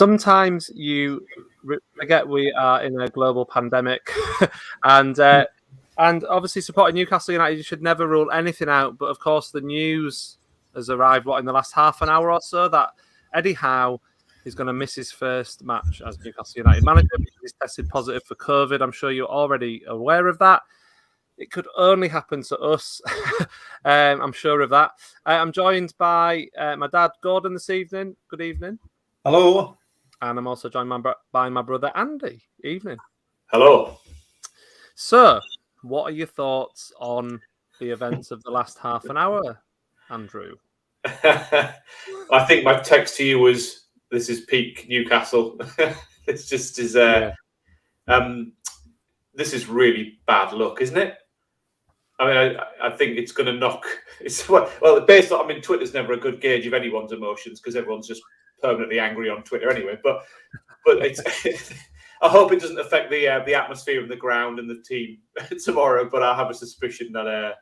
sometimes you forget we are in a global pandemic, and obviously supporting Newcastle United, you should never rule anything out. But of course, the news has arrived in the last half an hour or so that Eddie Howe is going to miss his first match as Newcastle United manager because he's tested positive for COVID. I'm sure you're already aware of that. It could only happen to us. I'm sure of that. I'm joined by my dad, Gordon, this evening. Good evening. Hello. And I'm also joined by my brother, Andy. Evening. Hello. So, what are your thoughts on the events of the last half an hour, Andrew? I think my text to you was, this is peak Newcastle. It's just this is really bad luck, isn't it? I mean, I think it's going to knock. Based on, Twitter's never a good gauge of anyone's emotions because everyone's just permanently angry on Twitter anyway. But it's, I hope it doesn't affect the atmosphere of the ground and the team tomorrow. But I have a suspicion that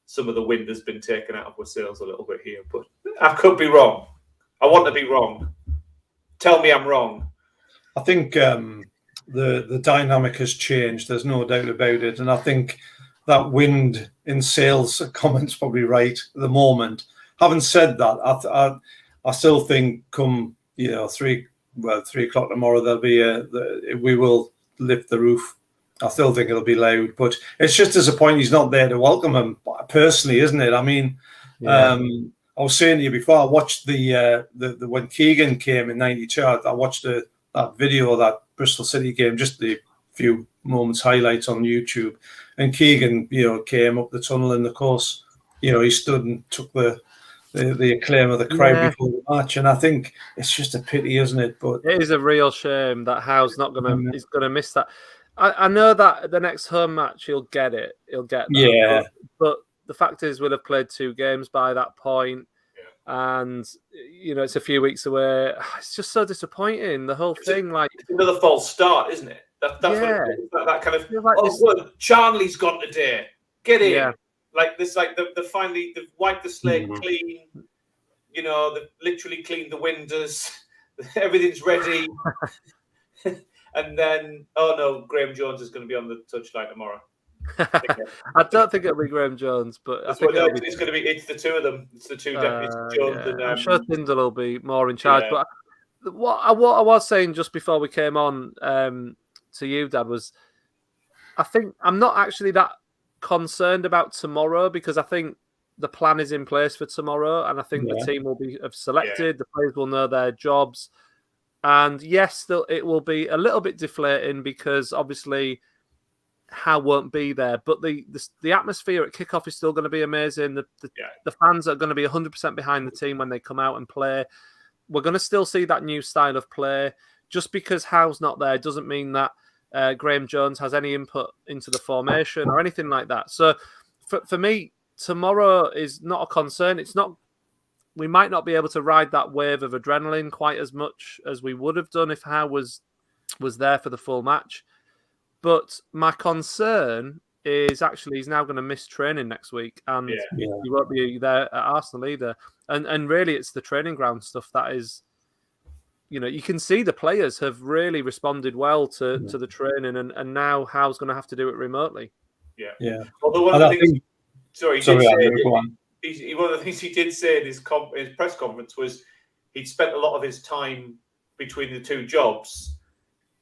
some of the wind has been taken out of our sails a little bit here. But I could be wrong. I want to be wrong. Tell me I'm wrong. I think the dynamic has changed. There's no doubt about it. And I think that wind in sails comment's probably right at the moment. Having said that, I still think come 3 o'clock tomorrow there'll be we will lift the roof. I still think it'll be loud, but it's just disappointing he's not there to welcome him personally, isn't it? I mean, I was saying to you before, I watched the when Keegan came in '92. I watched that video of that Bristol City game, just the few moments highlights on YouTube. And Keegan, came up the tunnel, and of course, he stood and took the acclaim of the crowd before the match. And I think it's just a pity, isn't it? But it is a real shame that Howe's not he's gonna miss that. I know that the next home match he'll get it. He'll get that. Yeah. But the fact is we'll have played 2 games by that point. And it's a few weeks away. It's just so disappointing. The whole thing, it's another false start, isn't it? That's what that kind of. Well, Charnley's gone today. Get in, they've wiped the slate clean. They've literally cleaned the windows. Everything's ready. And then, oh no, Graham Jones is going to be on the touchline tomorrow. I don't think it'll be Graham Jones, but it's going to be. It's the two of them. It's the two deputies, Jones and. I'm sure Tyndall will be more in charge. Yeah. But what I was saying just before we came on to you, Dad, was I think I'm not actually that concerned about tomorrow because I think the plan is in place for tomorrow, and I think the team will have selected. The players will know their jobs, and yes, it will be a little bit deflating because obviously Howe won't be there, but the atmosphere at kickoff is still going to be amazing. The fans are going to be 100% behind the team when they come out and play. We're going to still see that new style of play. Just because Howe's not there doesn't mean that Graham Jones has any input into the formation or anything like that. So for me, tomorrow is not a concern. It's not. We might not be able to ride that wave of adrenaline quite as much as we would have done if Howe was there for the full match. But my concern is actually he's now going to miss training next week, and he won't be there at Arsenal either. And really, it's the training ground stuff that is, you can see the players have really responded well to the training, and now Howe's going to have to do it remotely. Yeah. Although one of the things, one of the things he did say in his press conference was he'd spent a lot of his time between the 2 jobs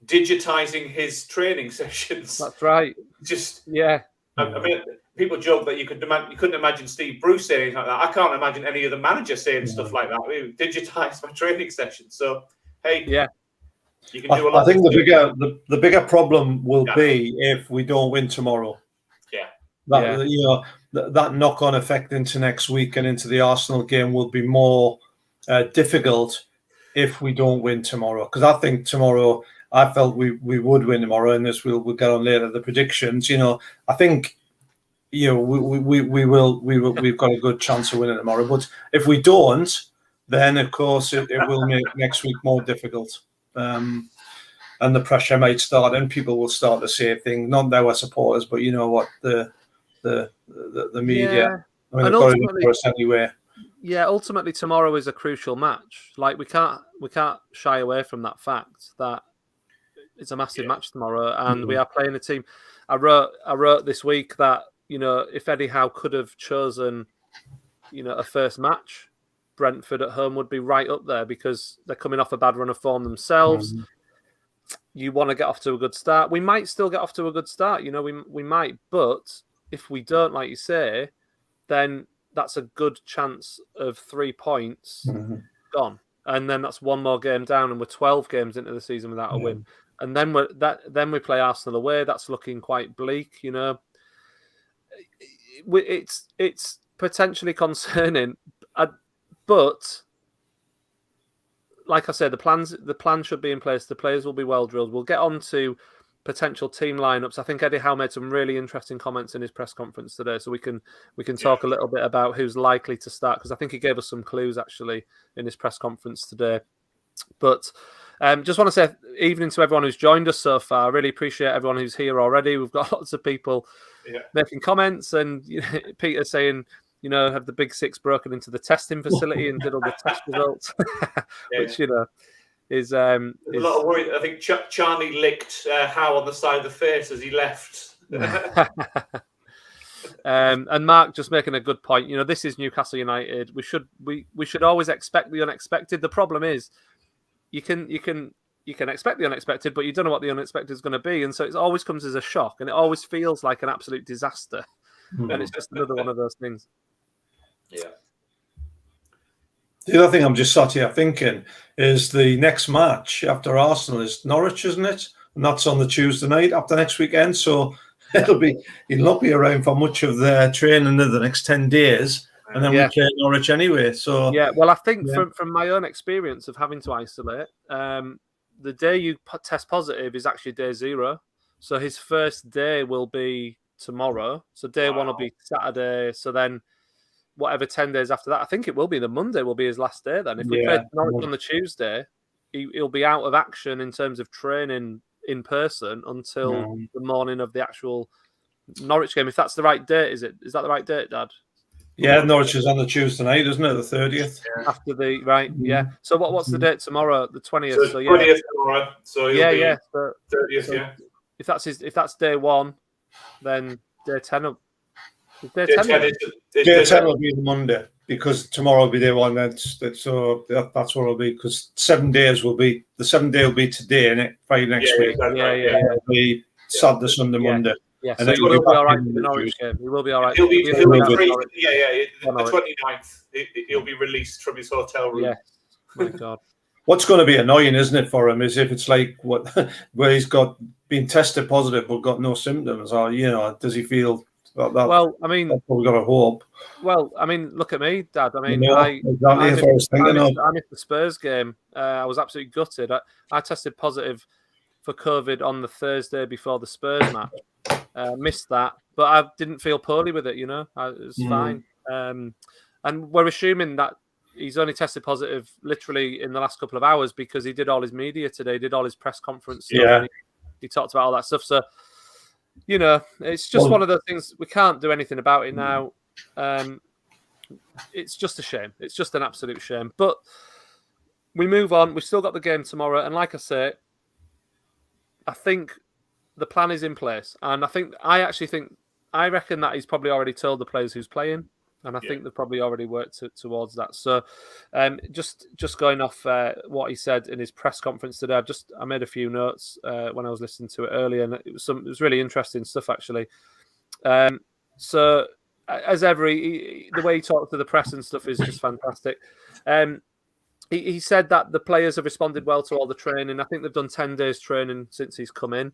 digitizing his training sessions. That's right. I mean, people joke that you couldn't imagine Steve Bruce saying anything like that. I can't imagine any other manager saying stuff like that. We digitize my training sessions. So hey, you can do a lot. I think the bigger problem will be if we don't win tomorrow. That knock-on effect into next week and into the Arsenal game will be more difficult if we don't win tomorrow. Because I think tomorrow. I felt we would win tomorrow, and this we'll get on later. The predictions, I think, we will. We've got a good chance of winning tomorrow. But if we don't, then of course it will make next week more difficult, and the pressure might start, and people will start to say things. Not our supporters, but the media. I mean, they've got to look for us anyway. Yeah, ultimately tomorrow is a crucial match. Like we can't shy away from that fact that it's a massive match tomorrow, and we are playing a team. I wrote this week that, you know, if Eddie Howe could have chosen, you know, a first match, Brentford at home would be right up there because they're coming off a bad run of form themselves. You want to get off to a good start. We might still get off to a good start, you know, we might, but if we don't, like you say, then that's a good chance of 3 points gone. And then that's one more game down, and we're 12 games into the season without a win. And then we play Arsenal away. That's looking quite bleak, you know. It's potentially concerning, but like I said, the plan should be in place. The players will be well drilled. We'll get on to potential team lineups. I think Eddie Howe made some really interesting comments in his press conference today, so we can talk a little bit about who's likely to start, because I think he gave us some clues actually in his press conference today. But just want to say evening to everyone who's joined us so far. I really appreciate everyone who's here already. We've got lots of people making comments, and you know, Peter saying, you know, have the Big Six broken into the testing facility and did all the test results, which, you know, is a lot of worry. I think CHARNLEY licked Howe on the side of the face as he left. And Mark just making a good point. You know, this is Newcastle United. We should always expect the unexpected. The problem is, you can expect the unexpected, but you don't know what the unexpected is going to be, and so it always comes as a shock, and it always feels like an absolute disaster. And it's just another one of those things. Yeah. The other thing I'm just sat here thinking is the next match after Arsenal is Norwich, isn't it? And that's on the Tuesday night after next weekend. So he'll not be around for much of their training in the next 10 days. And then we play Norwich anyway. So yeah, well, I think from my own experience of having to isolate, the day you test positive is actually day 0. So his first day will be tomorrow. So day 1 will be Saturday. So then whatever 10 days after that, I think it will be the Monday will be his last day then. If we play Norwich on the Tuesday, he'll be out of action in terms of training in person until the morning of the actual Norwich game. If that's the right date, is that the right date, Dad? Yeah, Norwich is on the Tuesday night, isn't it? The 30th. After the yeah. So what's the date tomorrow? The 20th. So 20th tomorrow. So yeah. So 30th. If that's day 1, then day 10. Day 10 will be the Monday, because tomorrow will be day 1. That's what it'll be, because 7 days will be the 7th day will be today, and Friday next week. It'll be Saturday, Sunday, Monday. Yeah, so he will be all right in the Norwich game. He will be all right. He'll be free. The 29th. He'll be released from his hotel room. Yeah. My God. What's going to be annoying, isn't it, for him, is if it's like where he's been tested positive but got no symptoms, or, you know, does he feel that? Well, I mean, we've got to hope. Well, I mean, look at me, Dad. I mean, I missed the Spurs game. I was absolutely gutted. I tested positive for COVID on the Thursday before the Spurs match. Missed that, but I didn't feel poorly with it. You know, it was fine. And we're assuming that he's only tested positive literally in the last couple of hours, because he did all his media today, did all his press conference stuff. Yeah, he talked about all that stuff. So, you know, it's just one of those things. We can't do anything about it now. It's just a shame. It's just an absolute shame. But we move on. We've still got the game tomorrow, and like I say, I think the plan is in place, and I reckon that he's probably already told the players who's playing, and I think they've probably already worked towards that. So, just going off what he said in his press conference today, I made a few notes when I was listening to it earlier, and it was really interesting stuff actually. So, as ever, the way he talked to the press and stuff is just fantastic. He said that the players have responded well to all the training. I think they've done 10 days training since he's come in.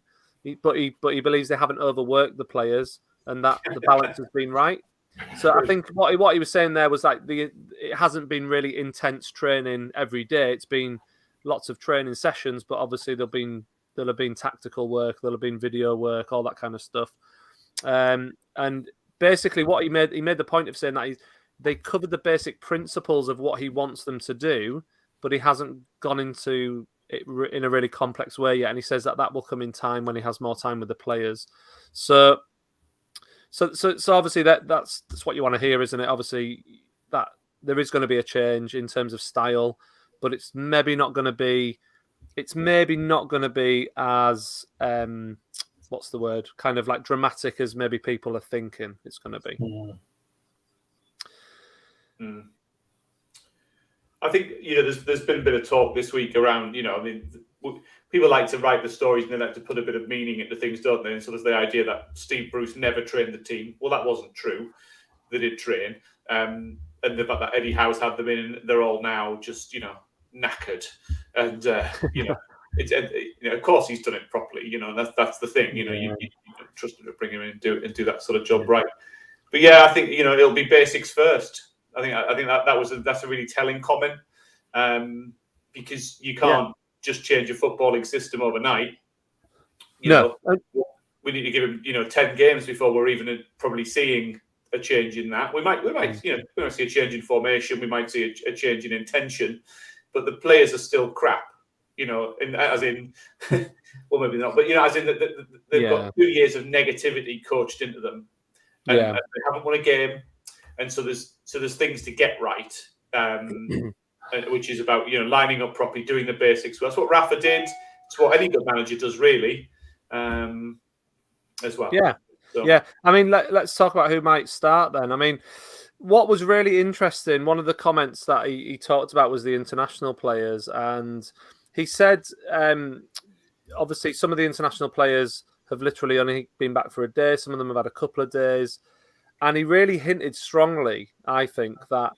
But he believes they haven't overworked the players, and that the balance has been right. So I think what he was saying there was like it hasn't been really intense training every day. It's been lots of training sessions, but obviously there'll have been tactical work, there'll have been video work, all that kind of stuff. And basically, what he made the point of saying that they covered the basic principles of what he wants them to do, but he hasn't gone into it in a really complex way yet, and he says that will come in time when he has more time with the players. So obviously that's what you want to hear, isn't it? Obviously that there is going to be a change in terms of style, but it's maybe not going to be. It's maybe not going to be as what's the word? Kind of like dramatic as maybe people are thinking it's going to be. I think there's been a bit of talk this week around people like to write the stories and they like to put a bit of meaning into things, don't they? And so there's the idea that Steve Bruce never trained the team. Well, that wasn't true. They did train, and the fact that Eddie Howe's had them in, they're all now just knackered, and of course he's done it properly. That's the thing. You don't trust him to bring him in and do that sort of job right. But yeah, I think it'll be basics first. I think that's a really telling comment, because you can't just change a footballing system overnight. You know, we need to give him 10 games before we're even probably seeing a change in that. We might see a change in formation. We might see a change in intention, but the players are still crap. Well, maybe not, but as in they've got 2 years of negativity coached into them, and they haven't won a game, and so there's things to get right, which is about lining up properly, doing the basics. Well, that's what Rafa did. It's what any good manager does, really, as well. Yeah. So. Yeah, I mean, let's talk about who might start then. I mean, what was really interesting, one of the comments that he talked about was the international players. And he said, obviously, some of the international players have literally only been back for a day. Some of them have had a couple of days. And he really hinted strongly, I think, that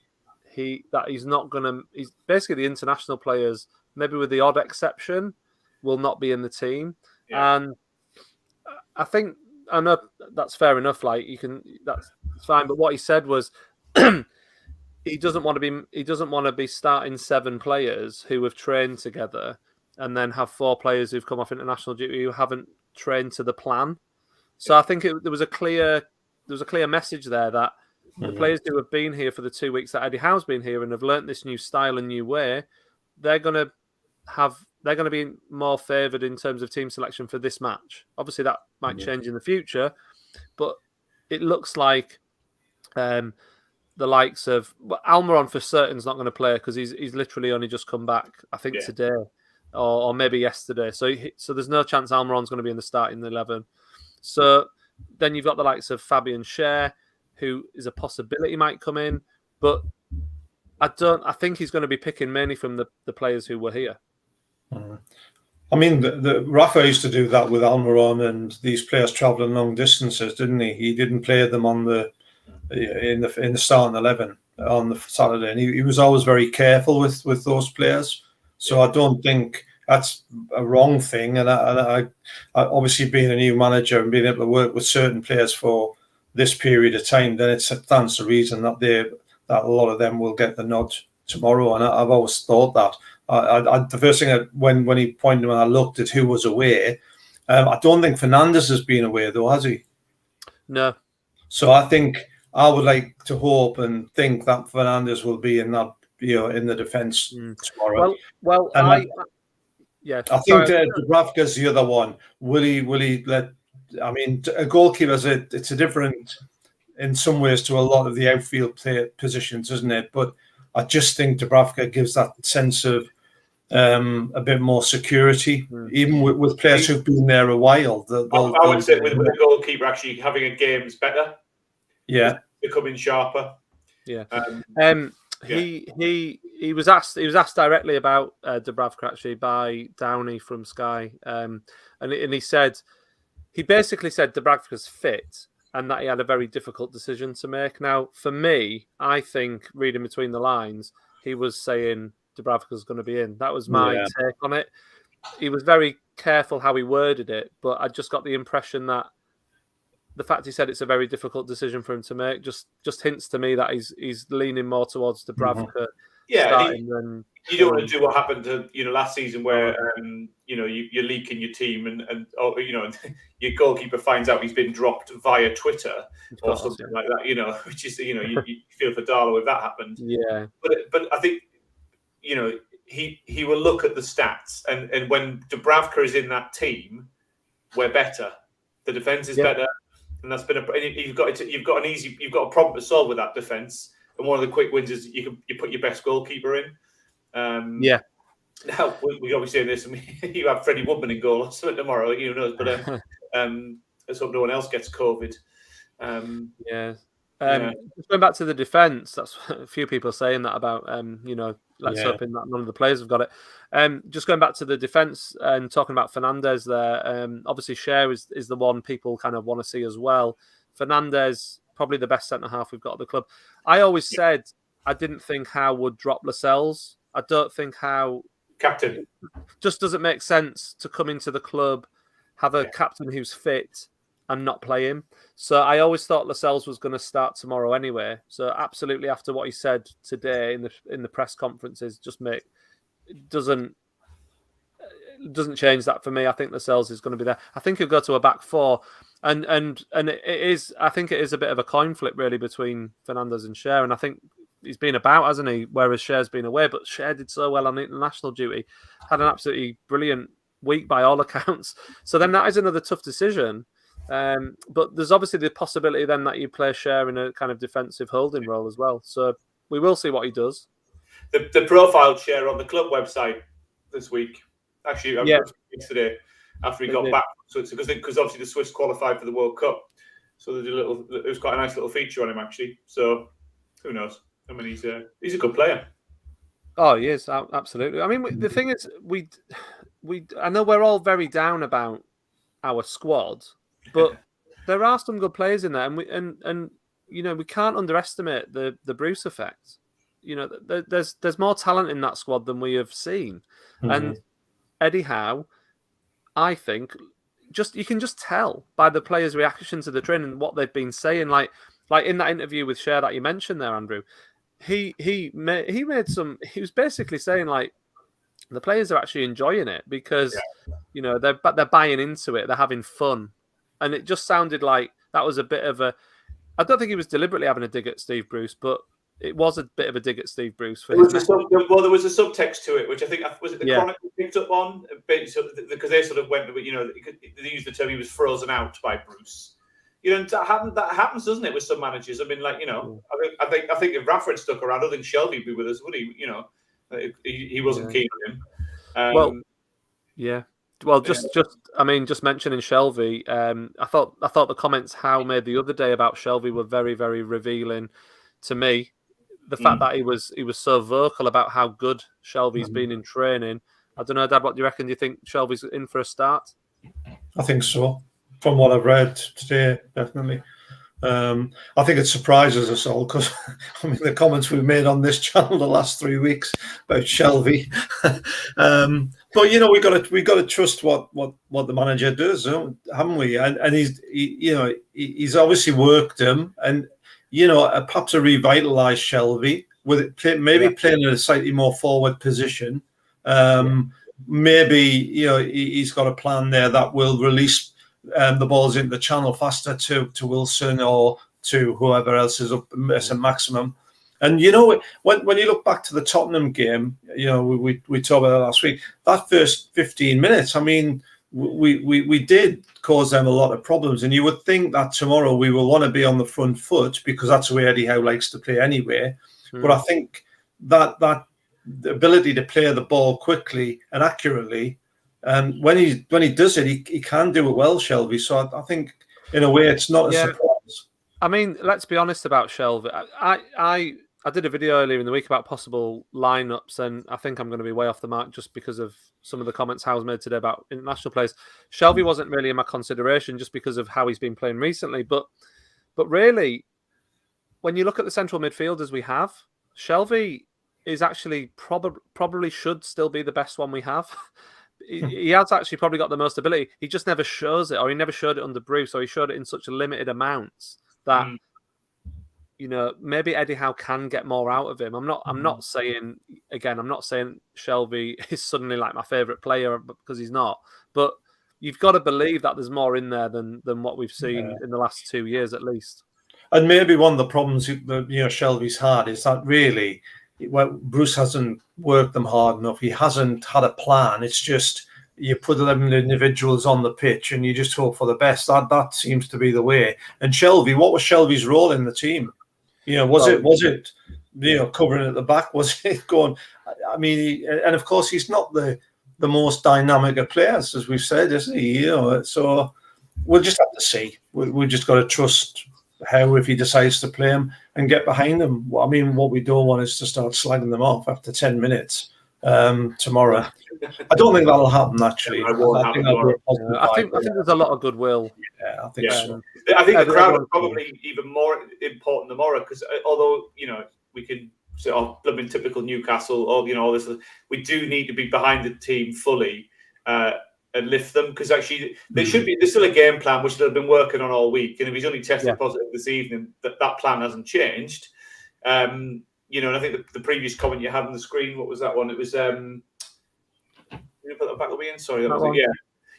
he's not going to... He's basically the international players, maybe with the odd exception, will not be in the team. Yeah. And I think... I know that's fair enough. Like that's fine. But what he said was, he doesn't want to be starting 7 players who have trained together, and then have 4 players who've come off international duty who haven't trained to the plan. So I think there was a clear message there that the players who have been here for the 2 weeks that Eddie Howe's been here and have learnt this new style and new way, they're going to be more favoured in terms of team selection for this match. Obviously, that might change in the future, but it looks like the likes of Almiron for certain is not going to play because he's literally only just come back, I think, today or maybe yesterday. So there's no chance Almiron's going to be in the starting 11. So then you've got the likes of Fabian Schär, who is a possibility might come in, but I think he's going to be picking mainly from the players who were here. I mean, the Rafa used to do that with Almiron and these players travelling long distances, didn't he? He didn't play them in the starting 11 on the Saturday, and he was always very careful with those players. So I don't think that's a wrong thing. And I obviously being a new manager and being able to work with certain players for this period of time, then it stands to reason that a lot of them will get the nod tomorrow. And I've always thought that. The first thing when he pointed when I looked at who was away, I don't think Fernandes has been away though, has he? No. So I think I would like to hope and think that Fernandes will be in that in the defence tomorrow. Well, I think Dubravka's the other one. Will he let? I mean, a goalkeeper it's a different in some ways to a lot of the outfield positions, isn't it? But I just think Dubravka gives that sense of a bit more security, even with players who've been there a while. I would say with a goalkeeper actually having a game is better. Yeah, becoming sharper. Yeah. He was asked directly about Dubravka actually by Downey from Sky, and he basically said Dubravka's fit and that he had a very difficult decision to make. Now, for me, I think reading between the lines, he was saying Dubravka's going to be in. That was my take on it. He was very careful how he worded it, but I just got the impression that the fact he said it's a very difficult decision for him to make just hints to me that he's leaning more towards Dubravka. Yeah, you don't want to do what happened to last season where you're leaking your team and your goalkeeper finds out he's been dropped via Twitter or something like that. Which is you feel for Darlow if that happened. Yeah, but I think he will look at the stats and when Dubravka is in that team, we're better. The defense is better. And that's been you've got a problem to solve with that defence, And one of the quick wins is you put your best goalkeeper in. Yeah. Now we obviously in this, you have Freddie Woodman in goal or something tomorrow. Who knows? But let's hope no one else gets COVID. Yeah. Just going back to the defence, that's a few people saying that about let's hope that none of the players have got it. Just going back to the defence and talking about Fernandes there, obviously Cher is the one people kind of want to see as well. Fernandes, probably the best centre-half we've got at the club. I always said I didn't think Howe would drop Lascelles. I don't think Howe... Captain. Just doesn't make sense to come into the club, have a captain who's fit and not play him. So I always thought Lascelles was going to start tomorrow anyway. So absolutely, after what he said today in the press conferences, doesn't change that for me. I think Lascelles is going to be there. I think he'll go to a back four, and it is. I think it is a bit of a coin flip really between Fernandes and Cher, and I think he's been about, hasn't he? Whereas Cher's been away, but Cher did so well on international duty, had an absolutely brilliant week by all accounts. So then that is another tough decision. But there's obviously the possibility then that you play Cher in a kind of defensive holding role as well. So we will see what he does. The profile Cher on the club website this week, actually, yesterday after he got back. So it's because obviously the Swiss qualified for the World Cup. So it was quite a nice little feature on him actually. So who knows? I mean, he's a good player. Oh, he is, absolutely. I mean, the thing is, I know we're all very down about our squad, but there are some good players in there, and we can't underestimate the Bruce effect. There's more talent in that squad than we have seen, and Eddie Howe, I think, you can just tell by the players' reaction to the training and what they've been saying. Like in that interview with Cher that you mentioned there, Andrew, he was basically saying like the players are actually enjoying it because they're buying into it, they're having fun, and it just sounded like that was a bit of a. I don't think he was deliberately having a dig at Steve Bruce, but it was a bit of a dig at Steve Bruce. There was a subtext to it, which I think was it the Chronicle picked up on because they sort of went, they used the term he was frozen out by Bruce. That happens, doesn't it, with some managers? I mean, I think if Rafa had stuck around, I don't think Shelby would be with us, would he? He wasn't keen on him. Just mentioning Shelby, I thought the comments Howe made the other day about Shelby were very, very revealing to me. The fact that he was so vocal about how good Shelby's been in training. I don't know, Dad, what do you reckon? Do you think Shelby's in for a start? I think so. From what I've read today, definitely. I think it surprises us all because the comments we've made on this channel the last 3 weeks about Shelby. But we got to trust what the manager does, haven't we? And he's obviously worked him, and perhaps a revitalised Shelby with playing in a slightly more forward position. Maybe he's got a plan there that will release the balls into the channel faster to Wilson or to whoever else is up as a maximum. And when you look back to the Tottenham game, we talked about that last week. That first 15 minutes, I mean, we did cause them a lot of problems. And you would think that tomorrow we will want to be on the front foot because that's the way Eddie Howe likes to play anyway. But I think that the ability to play the ball quickly and accurately. And when he does it, he can do it well, Shelby. So I think, in a way, it's not a surprise. I mean, let's be honest about Shelby. I did a video earlier in the week about possible lineups, and I think I'm going to be way off the mark just because of some of the comments Howe's made today about international players. Shelby wasn't really in my consideration just because of how he's been playing recently. But really, when you look at the central midfielders we have, Shelby is actually probably should still be the best one we have. He has actually probably got the most ability. He just never shows it, or he never showed it under Bruce, or he showed it in such a limited amounts that maybe Eddie Howe can get more out of him. I'm not saying Shelby is suddenly like my favourite player because he's not. But you've got to believe that there's more in there than what we've seen in the last 2 years at least. And maybe one of the problems Shelby's had is that really. Bruce hasn't worked them hard enough. He hasn't had a plan. It's just you put 11 individuals on the pitch and you just hope for the best. That seems to be the way. And Shelby, what was Shelby's role in the team? Was it covering at the back, was it going? I mean, and of course, he's not the most dynamic of players, as we've said, isn't he? So we'll just have to see. We've just got to trust Howe if he decides to play him and get behind him. I mean, what we don't want is to start slagging them off after 10 minutes tomorrow. I don't think that'll happen, actually. I think there's a lot of goodwill. Yeah, I think so. I think the crowd are probably even more important tomorrow, because although, we can say, oh, blooming typical Newcastle, or, all this, we do need to be behind the team fully and lift them, because actually there's still a game plan which they've been working on all week, and if he's only tested positive this evening, that plan hasn't changed. And I think the previous comment you had on the screen, what was that one? It was can you put that back up again? Sorry, that was it.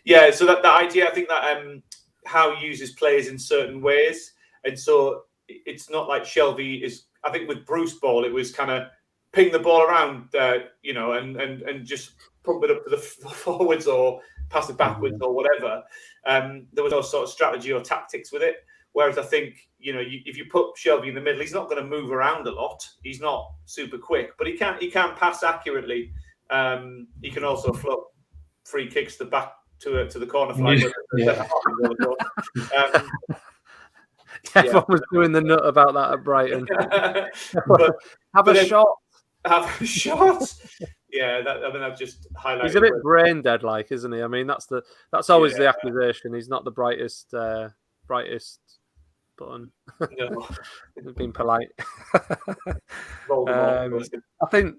Yeah. So that idea, I think that Howe uses players in certain ways, and so it's not like Shelvey is. I think with Bruce Ball, it was kind of ping the ball around, and just pump it up to the forwards or pass it backwards or whatever. There was no sort of strategy or tactics with it. Whereas I think, if you put Shelvey in the middle, he's not going to move around a lot. He's not super quick, but he can pass accurately. He can also float free kicks to the corner flag. Everyone was doing the nut about that at Brighton. Have a shot. Have a shot. Yeah, I've just highlighted. He's a bit brain dead, like, isn't he? I mean, that's always the accusation. He's not the brightest button. No. Being polite. I think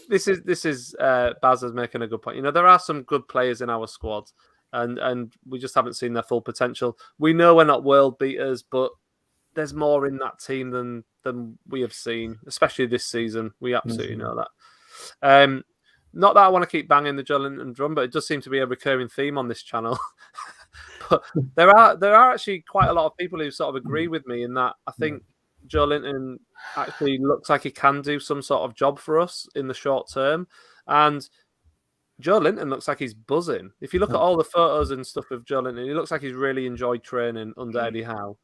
this is Baz is making a good point. There are some good players in our squad, and we just haven't seen their full potential. We know we're not world beaters, but there's more in that team than we have seen, especially this season. We absolutely know that. Not that I want to keep banging the Joelinton drum, but it does seem to be a recurring theme on this channel. But there are actually quite a lot of people who sort of agree with me in that I think Joelinton actually looks like he can do some sort of job for us in the short term. And Joelinton looks like he's buzzing. If you look at all the photos and stuff of Joelinton, he looks like he's really enjoyed training under Eddie Howe.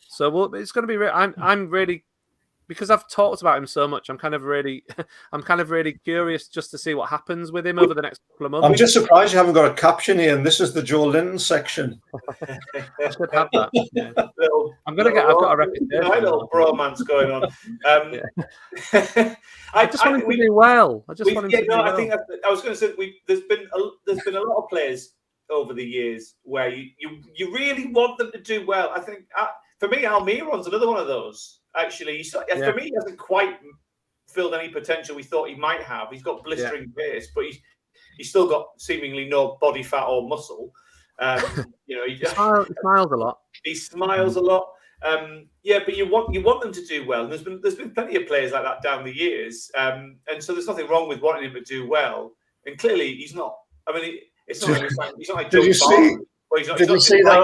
So it's going to be. I'm really, because I've talked about him so much. I'm kind of really curious just to see what happens with him over the next couple of months. I'm just surprised you haven't got a caption here, and this is the Joelinton section. I should have that. Yeah. I've got a reputation. A little bromance going on. I just want him to do well. I was going to say there's been a lot of players over the years where you really want them to do well. I think for me, Almiron's another one of those. Actually, for me, he hasn't quite filled any potential we thought he might have. He's got blistering pace, but he's still got seemingly no body fat or muscle. He smiles a lot. He smiles a lot. But you want them to do well. And there's been plenty of players like that down the years, and so there's nothing wrong with wanting him to do well. And clearly, he's not. I mean, it's not like. Did you see? Did you see that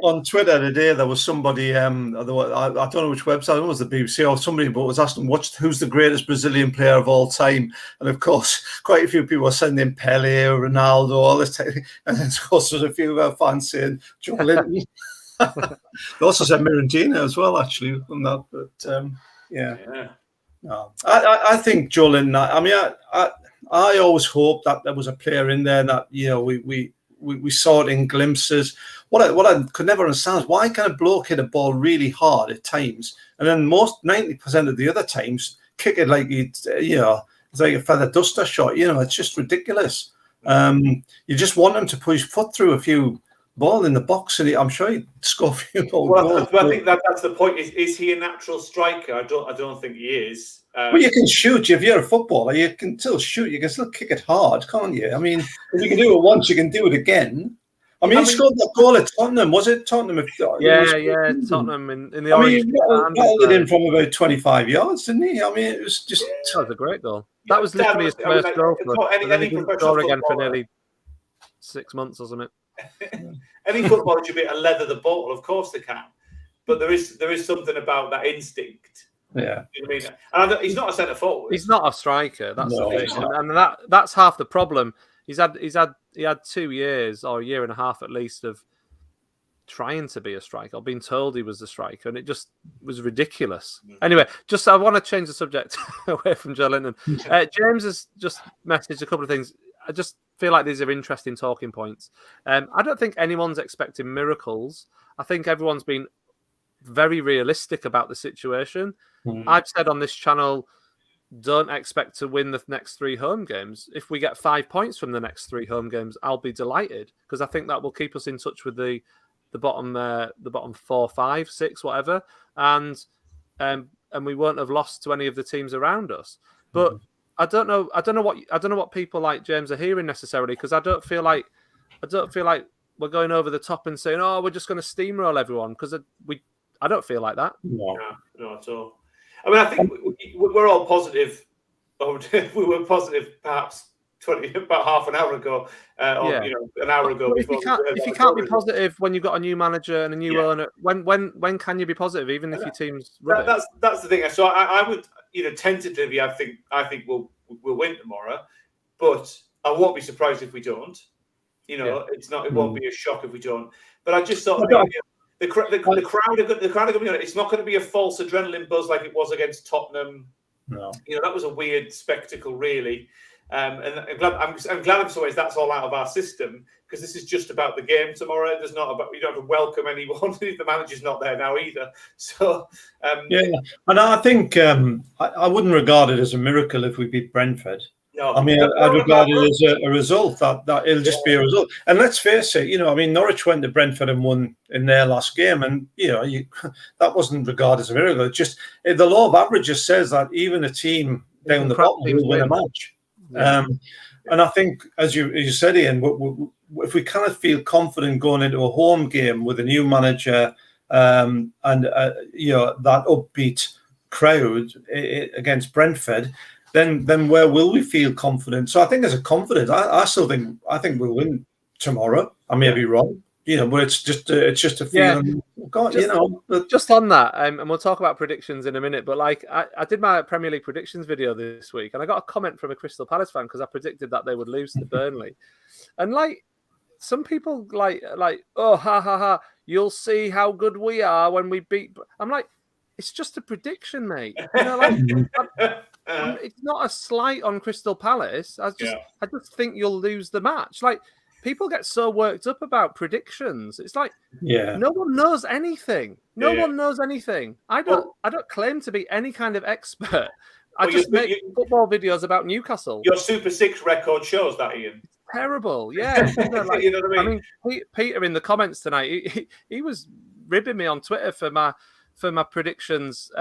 on Twitter today? There was somebody, I don't know which website, it was the BBC or somebody, but was asking who's the greatest Brazilian player of all time. And of course, quite a few people were sending Pelé, Ronaldo, all this. And of course, there's a few fans saying Joelinton. They also said Mirandina as well, actually, from that. But no. I think Joelinton. I mean, I always hoped that there was a player in there that we saw it in glimpses. What I could never understand is why can a bloke hit a ball really hard at times, and then 90% of the other times kick it like it's like a feather duster shot. It's just ridiculous. You just want him to put his foot through a few ball in the box, and I'm sure he'd score a few goals. Well, I think that's the point. Is he a natural striker? I don't think he is. Well, you can shoot. If you're a footballer, you can still shoot. You can still kick it hard, can't you? I mean, if you can do it once, you can do it again. He scored that goal at Tottenham. Was it Tottenham? Tottenham in the orange. He battled it in from about 25 yards, didn't he? I mean, it was just. That was a great goal. That was literally his first goal for us. He didn't score again for nearly 6 months or something. Any footballer should be able to leather the ball. Of course they can, but there is something about that instinct. Yeah, you know what I mean? And he's not a centre forward. He's not a striker. That's the thing, and that's half the problem. He had 2 years or a year and a half at least of trying to be a striker or being told he was the striker, and it just was ridiculous. Anyway, I want to change the subject away from Joe Linton. James has just messaged a couple of things. I just feel like these are interesting talking points. I don't think anyone's expecting miracles. I think everyone's been very realistic about the situation. I've said on this channel, don't expect to win the next 3 home games. If we get 5 points from the next 3 home games, I'll be delighted, because I think that will keep us in touch with the bottom 4, 5, 6, whatever, and we won't have lost to any of the teams around us. But I don't know what people like James are hearing necessarily, because I don't feel like we're going over the top and saying, oh, we're just going to steamroll everyone, because I don't feel like that. No, not at all. I mean, I think we're all positive. We were positive perhaps about half an hour ago, or an hour ago. If you can't be positive when you've got a new manager and a new owner, when can you be positive, even if your team's rubbish? That's the thing. So I would, tentatively, I think we'll win tomorrow, but I won't be surprised if we don't. It's not. It won't be a shock if we don't. But I just thought. The crowd are going to be on it. It's not going to be a false adrenaline buzz like it was against Tottenham. No, that was a weird spectacle, really. And I'm glad in some ways that's all out of our system, because this is just about the game tomorrow. There's not about, you don't have to welcome anyone. The manager's not there now either. So and I think I wouldn't regard it as a miracle if we beat Brentford. No, I mean, I'd regard it as a result. That it'll just be a result. And let's face it, Norwich went to Brentford and won in their last game, and that wasn't regarded as a miracle. It's just the law of averages says that even a team down the bottom will win a match. Yeah. And I think, as you said, Ian, if we kind of feel confident going into a home game with a new manager and that upbeat crowd against Brentford, then where will we feel confident? So I think there's a confidence. I think we'll win tomorrow. I may be wrong, but it's just a feeling. Yeah. Just on that, and we'll talk about predictions in a minute. But I did my Premier League predictions video this week, and I got a comment from a Crystal Palace fan because I predicted that they would lose to Burnley, and some people oh ha ha ha, you'll see how good we are when we beat. I'm like, it's just a prediction, mate. It's not a slight on Crystal Palace. I just think you'll lose the match. People get so worked up about predictions. It's no one knows anything. No one knows anything. I don't claim to be any kind of expert. I just make football videos about Newcastle. Your Super 6 record shows that, Ian. It's terrible. Yeah. You know what I mean? Peter in the comments tonight, he was ribbing me on Twitter for my predictions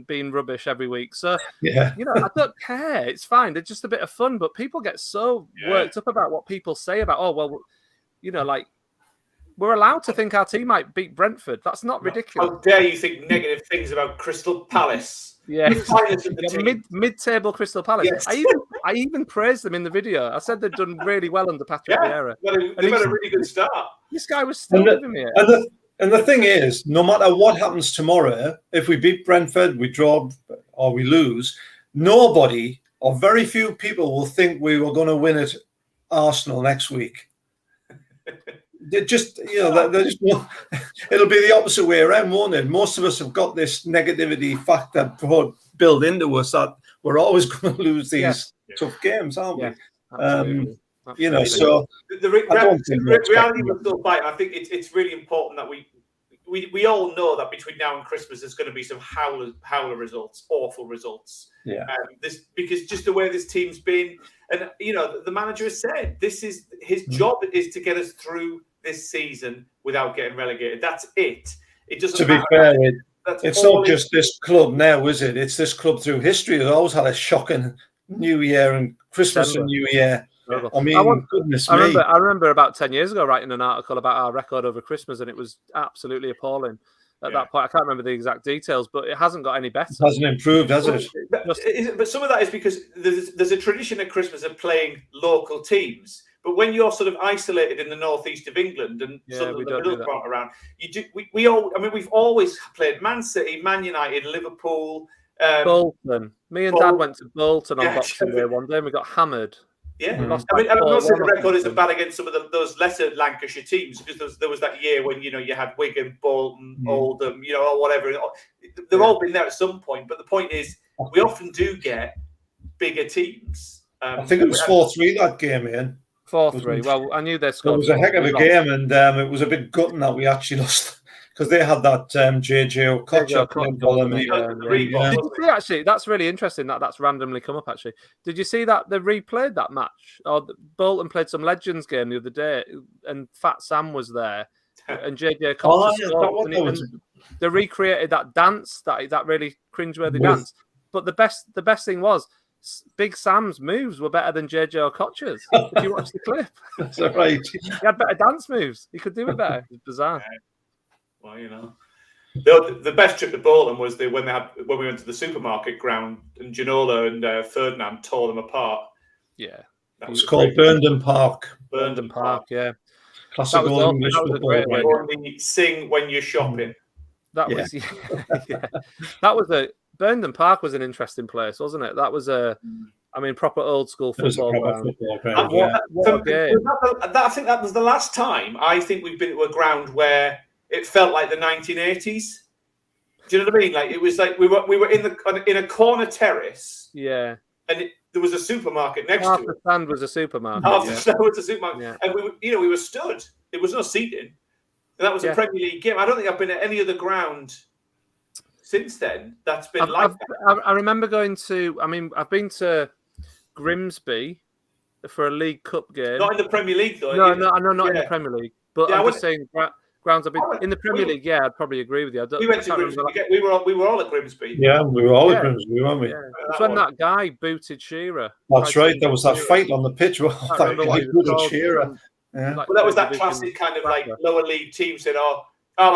being rubbish every week. So, I don't care. It's fine. They're just a bit of fun. But people get so worked up about what people say about, we're allowed to think our team might beat Brentford. That's not ridiculous. How dare you think negative things about Crystal Palace? Yeah, mid-table Crystal Palace. Yes. I even praised them in the video. I said they'd done really well under Patrick Vieira. They've had a really good start. This guy was still giving me it. And the thing is, no matter what happens tomorrow, if we beat Brentford, we draw or we lose, nobody or very few people will think we were going to win at Arsenal next week. It'll be the opposite way around, won't it? Most of us have got this negativity factor built into us that we're always going to lose these tough games, aren't we? Absolutely. So the reality will still bite. I think it's really important that we all know that between now and Christmas there's going to be some howler results, awful results. Yeah. Because just the way this team's been, and the manager has said his job is to get us through this season without getting relegated. That's it. It doesn't. To be fair, it's not just this club now, is it? It's this club through history. They've always had a shocking New Year and Christmas and New Year. I mean, goodness me. I remember about 10 years ago writing an article about our record over Christmas, and it was absolutely appalling at that point. I can't remember the exact details, but it hasn't got any better. It hasn't improved, has it? But some of that is because there's a tradition at Christmas of playing local teams. But when you're sort of isolated in the northeast of England and sort of the middle part around, we've always played Man City, Man United, Liverpool, Bolton. Me and Dad went to Bolton on Boxing Day one day, and we got hammered. Yeah, I mean, I'm not saying the record isn't bad against some of those lesser Lancashire teams, because there was that year when you had Wigan, Bolton, Oldham, or whatever. They've all been there at some point. But the point is, we often do get bigger teams. I think it was 4-3 that game, Ian. 4-3. Well, I knew they scored. It was a heck of a game, and it was a bit gutting that we actually lost because they had that JJ Okocha. Actually, that's really interesting. That's randomly come up. Actually, did you see that they replayed that match? Or Bolton played some Legends game the other day, and Fat Sam was there, and JJ Okocha scored. And they recreated that dance, that really cringeworthy dance. But the best thing was, Big Sam's moves were better than JJ Okocha's. If you watch the clip, that's right. He had better dance moves. He could do it better. It's bizarre. Well, the best trip to Bolton was when we went to the supermarket ground and Ginola and Ferdinand tore them apart. Yeah, that was called Burnden Park. Burnden Park, yeah. Classic English football. Only sing when you're shopping. That was that was a. Burnden Park was an interesting place, wasn't it? That was proper old school football ground. I think that was the last time I think we've been to a ground where it felt like the 1980s. Do you know what I mean? Like it was like we were in a corner terrace. Yeah. And there was a supermarket next to it. Half the stand was a supermarket. Half the stand was a supermarket, and we were stood. There was no seating, and that was a Premier League game. I don't think I've been at any other ground since then that's been that. I remember going to. I've been to Grimsby for a League Cup game. Not in the Premier League, though. No, not in the Premier League. But I'm just saying, grounds. I've been in the Premier League. Yeah, I'd probably agree with you. We went to Grimsby. We were all at Grimsby. Yeah, we were all at Grimsby, weren't we? Yeah. It's when that guy booted Shearer. That's right. There was that fight on the pitch. That booted Shearer. Yeah. Well, that was that classic kind of like lower league team said, I'll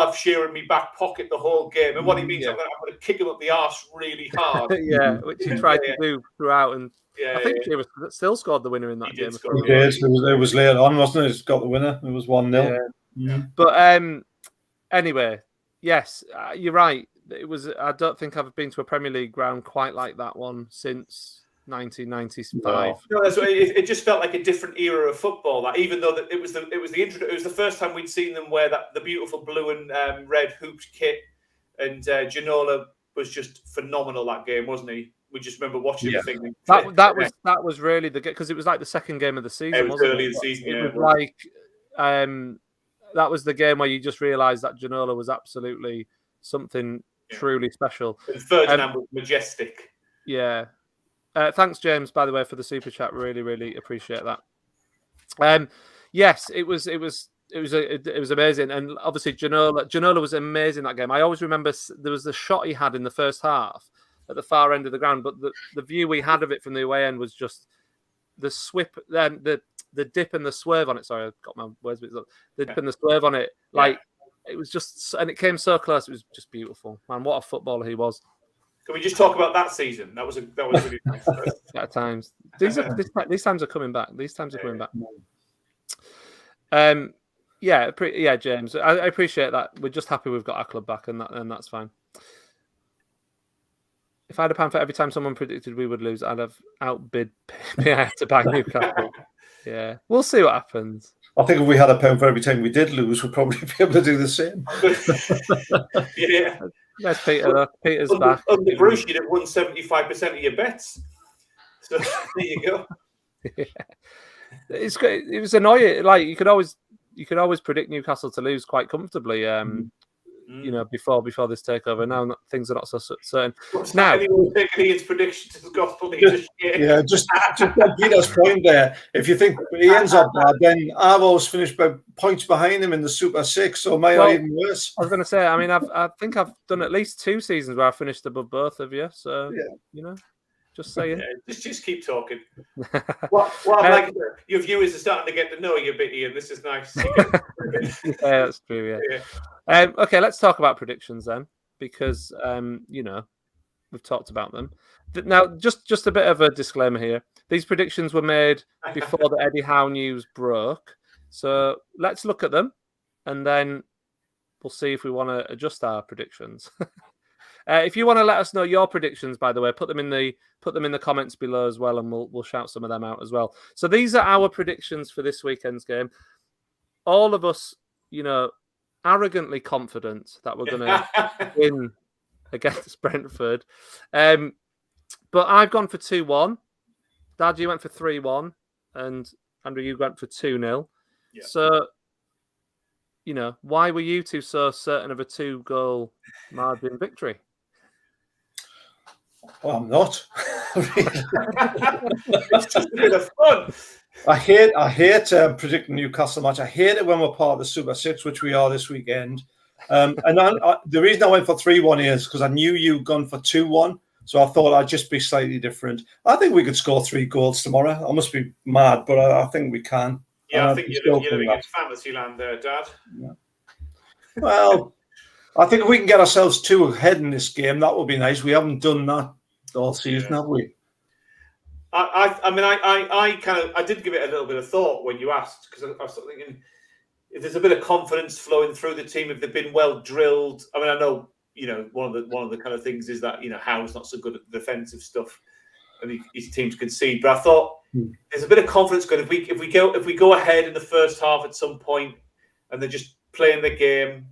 have Shearer in my back pocket the whole game. And what he means, I'm going to kick him up the arse really hard. Which he tried to do throughout. And I think Shearer still scored the winner in that game. He did. It was later on, wasn't it? He got the winner. It was 1-0. Yeah. But anyway, yes, you're right. It was. I don't think I've been to a Premier League ground quite like that one since 1995. No, that's what it just felt like a different era of football. That even though it was the first time we'd seen them wear the beautiful blue and red hooped kit, and Ginola was just phenomenal that game, wasn't he? We just remember watching the thing. That was really the game, because it was like the second game of the season. It was early in the season. It was like that was the game where you just realised that Ginola was absolutely something truly special. And Ferdinand was majestic. Yeah. Thanks, James, by the way, for the super chat. Really, really appreciate that. Yes, it was amazing, and obviously Ginola was amazing that game. I always remember there was the shot he had in the first half at the far end of the ground, but the view we had of it from the away end was just the the dip and the swerve on it. Sorry, I got my words mixed up. The dip and the swerve on it, it was just, and it came so close. It was just beautiful, man. What a footballer he was. Can we just talk about that season? That was really nice. At times, these times are coming back. These times are coming back. James, I appreciate that. We're just happy we've got our club back, and that's fine. If I had a pound for every time someone predicted we would lose, I'd have outbid PIF to bang Newcastle. Yeah, we'll see what happens. I think if we had a pound for every time we did lose, we'd probably be able to do the same. Yeah. There's Peter. Peter's back. Under Bruce, you'd have won 75% of your bets. So there you go. Yeah. It's great. It was annoying. Like you could always predict Newcastle to lose quite comfortably. Before this takeover. Now things are not so certain. Now, anyone taking Ian's predictions as gospel? Yeah, just Peter's point there. If you think Ian's up bad, then Arvo's finished by points behind him in the Super Six, so may are even worse. I was going to say. I mean, I think I've done at least 2 seasons where I finished above both of you. So just saying. Yeah, just keep talking. What I'm like, your viewers are starting to get to know you a bit, Ian. This is nice. Yeah, that's true. Yeah. Okay, let's talk about predictions then, because we've talked about them. Now, just a bit of a disclaimer here. These predictions were made before the Eddie Howe news broke, so let's look at them, and then we'll see if we want to adjust our predictions. If you want to let us know your predictions, by the way, put them in the comments below as well, and we'll shout some of them out as well. So these are our predictions for this weekend's game. All of us, arrogantly confident that we're going to win against Brentford. But I've gone for 2-1. Dad, you went for 3-1, and Andrew, you went for 2-0. Yeah. So, why were you two so certain of a 2-goal margin victory? Well, I'm not. It's just a bit of fun. I hate predicting Newcastle match. I hate it when we're part of the Super Six, which we are this weekend. And the reason I went for 3-1 is because I knew you'd gone for 2-1. So I thought I'd just be slightly different. I think we could score 3 goals tomorrow. I must be mad, but I think we can. Yeah, I think you're living in fantasy land there, Dad. Yeah. Well, I think if we can get ourselves 2 ahead in this game, that would be nice. We haven't done that all season, have we? I did give it a little bit of thought when you asked, because I was sort of thinking if there's a bit of confidence flowing through the team, if they've been well drilled. I mean, I know. One of the kind of things is that Howe's not so good at the defensive stuff, and his teams concede. But I thought there's a bit of confidence going. If we go ahead in the first half at some point, and they're just playing the game,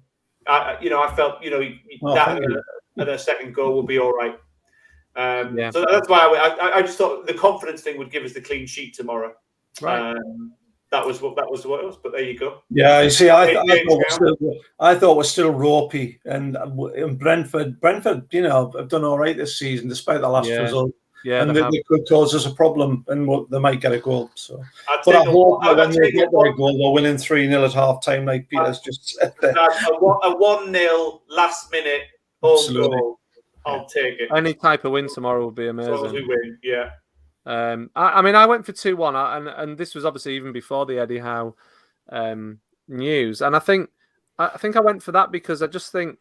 I felt and a second goal will be all right. So that's why I just thought the confidence thing would give us the clean sheet tomorrow. Right. That was what it was, but there you go. Yeah, you see, I thought we're still ropey, and Brentford, have done all right this season despite the last result. Yeah, and they could cause us a problem, and they might get a goal. So, but I hope that when they get their goal, they're winning 3-0 at half time, like Peter's just said there. A 1-0 last minute goal. I'll take it. Any type of win tomorrow would be amazing. As long as we win, yeah. I went for 2-1, and this was obviously even before the Eddie Howe news. And I think I went for that because I just think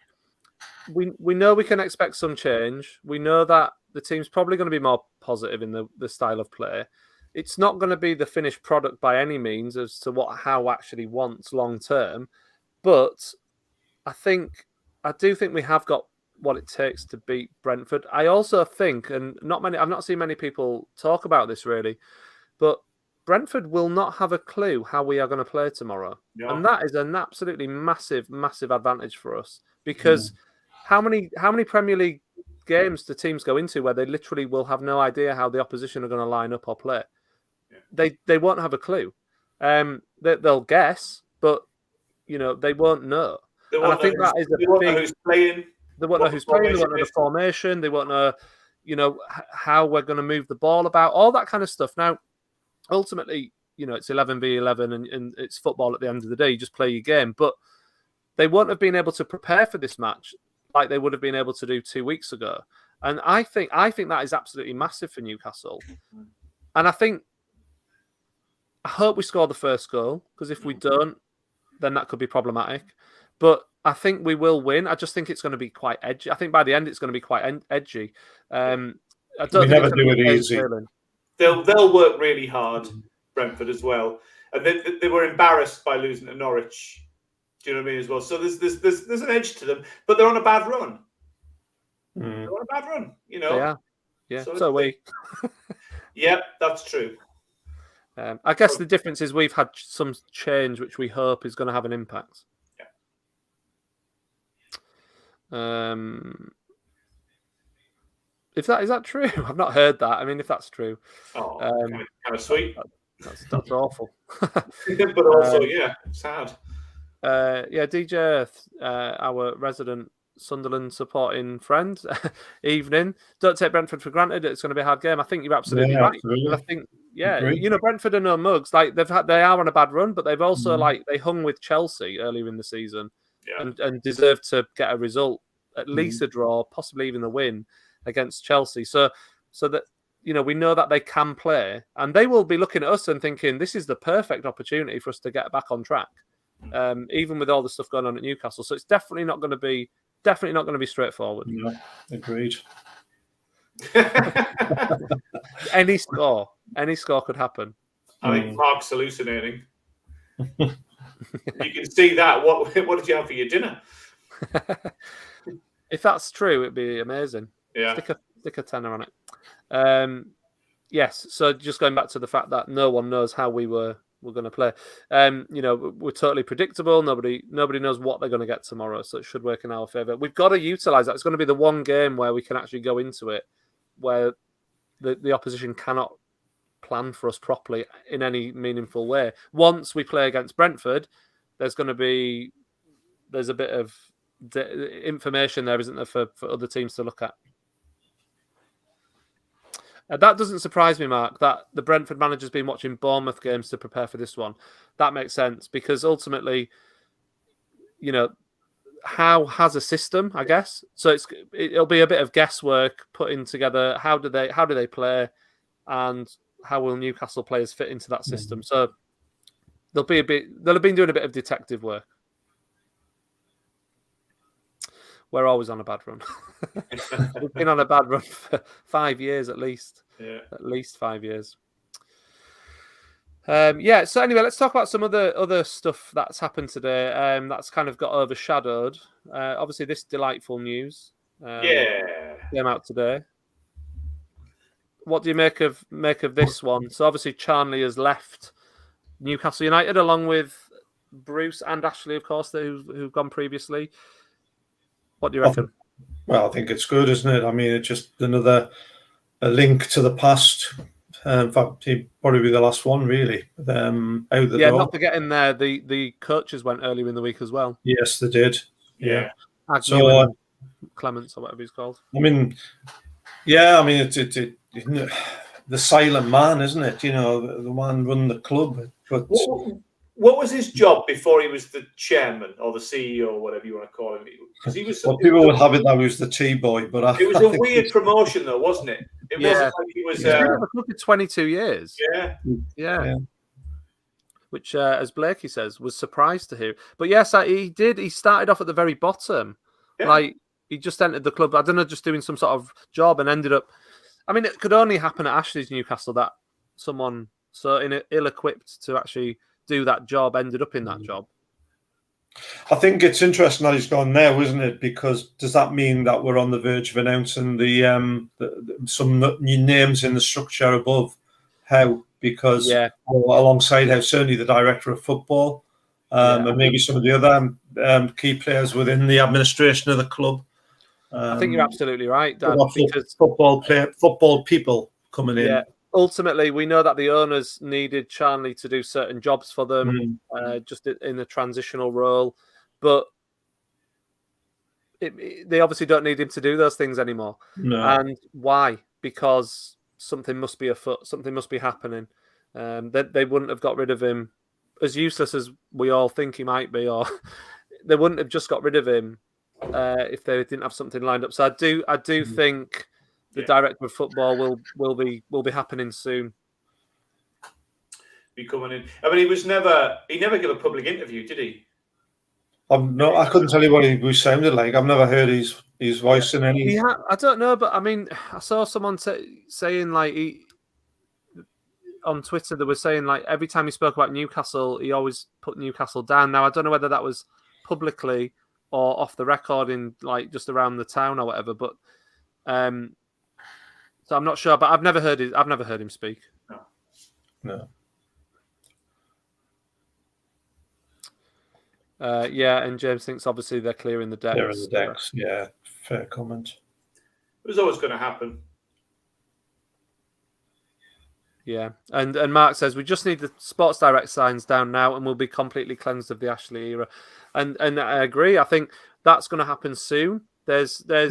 we know we can expect some change. We know that the team's probably going to be more positive in the style of play. It's not going to be the finished product by any means as to what Howe actually wants long term, but I do think we have got what it takes to beat Brentford. I also think, and I've not seen many people talk about this really, but Brentford will not have a clue how we are going to play tomorrow. Yeah. And that is an absolutely massive, massive advantage for us because how many Premier League games do teams go into where they literally will have no idea how the opposition are going to line up or play? Yeah. They won't have a clue. They'll guess, but they won't know. And I think that is a big. Who's playing. They won't know who's playing, they won't know the formation, they won't know, how we're going to move the ball about, all that kind of stuff. Now, ultimately, it's 11v11 and it's football at the end of the day. You just play your game. But they won't have been able to prepare for this match like they would have been able to do 2 weeks ago. And I think that is absolutely massive for Newcastle. And I hope we score the first goal, because if we don't, then that could be problematic. But I think we will win. I just think it's going to be quite edgy. I think by the end it's going to be quite edgy. I don't never do it easy. They'll work really hard, Brentford as well, and they were embarrassed by losing to Norwich. Do you know what I mean as well? So there's an edge to them, but they're on a bad run. They're on a bad run, They are. Yeah. So we. Yeah, that's true. I guess the difference is we've had some change, which we hope is going to have an impact. Is that true? I've not heard that. I mean, if that's true, kind of sweet. That's awful. But also, sad. DJ, our resident Sunderland supporting friend, evening. Don't take Brentford for granted. It's going to be a hard game. I think you're absolutely right. Absolutely. I think, Brentford are no mugs. Like they are on a bad run, but they've also they hung with Chelsea earlier in the season. Yeah. And deserve to get a result, at least a draw, possibly even a win against Chelsea. So that we know that they can play, and they will be looking at us and thinking this is the perfect opportunity for us to get back on track, even with all the stuff going on at Newcastle. So it's definitely not going to be straightforward. Yeah, agreed. Any score could happen. I think Mark's hallucinating. You can see that. What did you have for your dinner? If that's true, it'd be amazing. Yeah. Stick a tenner on it. Yes. So just going back to the fact that no one knows how we're going to play. We're totally predictable. Nobody knows what they're going to get tomorrow, so it should work in our favour. We've got to utilise that. It's going to be the one game where we can actually go into it, where the opposition cannot plan for us properly in any meaningful way. Once we play against Brentford, there's a bit of information there, isn't there, for other teams to look at. That doesn't surprise me, Mark, that the Brentford manager's been watching Bournemouth games to prepare for this one. That makes sense, because ultimately, Howe has a system, I guess. So it'll be a bit of guesswork putting together how do they play, and how will Newcastle players fit into that system. So they'll have been doing a bit of detective work. We're always on a bad run. We've been on a bad run for 5 years at least. Yeah. At least 5 years. So anyway, let's talk about some other stuff that's happened today. That's kind of got overshadowed. Obviously, this delightful news came out today. What do you make of this one? So obviously, CHARNLEY has left Newcastle United along with Bruce and Ashley, of course, who've gone previously. What do you reckon? Well, I think it's good, isn't it? I mean, it's just a link to the past. In fact, he'd probably be the last one, really. Out the door. Not forgetting there, the coaches went earlier in the week as well. Yes, they did. Yeah. So Clements or whatever he's called. I mean, it's the silent man, isn't it? The man running the club. But what was his job before he was the chairman or the CEO or whatever you want to call him? Because he was. Well, people would have it that he was the tea boy, but it was a weird promotion, though, wasn't it? It wasn't like he was. He's been at the club for 22 years. Yeah. Which, as Blakey says, was surprised to hear. But yes, he did. He started off at the very bottom. Yeah. Like, he just entered the club, I don't know, just doing some sort of job, and ended up. I mean, it could only happen at Ashley's Newcastle that someone so ill-equipped to actually do that job ended up in that job. I think it's interesting that he's gone there, isn't it? Because does that mean that we're on the verge of announcing some new names in the structure above Howe? Because alongside Howe, certainly the director of football, and maybe some of the other key players within the administration of the club. I think you're absolutely right, Dan. Because football people coming in. Ultimately, we know that the owners needed CHARNLEY to do certain jobs for them, just in a transitional role. But they obviously don't need him to do those things anymore. No. And why? Because something must be afoot. Something must be happening. They wouldn't have got rid of him, as useless as we all think he might be, or they wouldn't have just got rid of him if they didn't have something lined up. So I do think the director of football will be happening soon. Be coming in. I mean, he never gave a public interview, did he? I couldn't tell you what he sounded like. I've never heard his voice in any. I don't know, but I mean, I saw someone saying like on Twitter they were saying like every time he spoke about Newcastle, he always put Newcastle down. Now I don't know whether that was publicly or off the record in like just around the town or whatever, but so I'm not sure. But I've never heard him speak. No. And James thinks obviously they're clearing the decks. They're in the decks. Yeah, fair comment. It was always going to happen. Yeah, and Mark says we just need the Sports Direct signs down now, and we'll be completely cleansed of the Ashley era. And I agree. I think that's going to happen soon. There's. I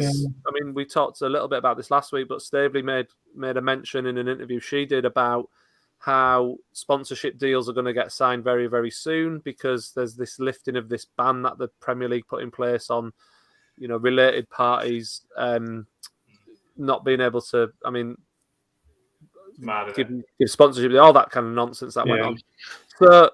mean, we talked a little bit about this last week, but Staveley made a mention in an interview she did about how sponsorship deals are going to get signed very, very soon because there's this lifting of this ban that the Premier League put in place on, related parties not being able to. I mean. Give sponsorship, all that kind of nonsense that went on. So,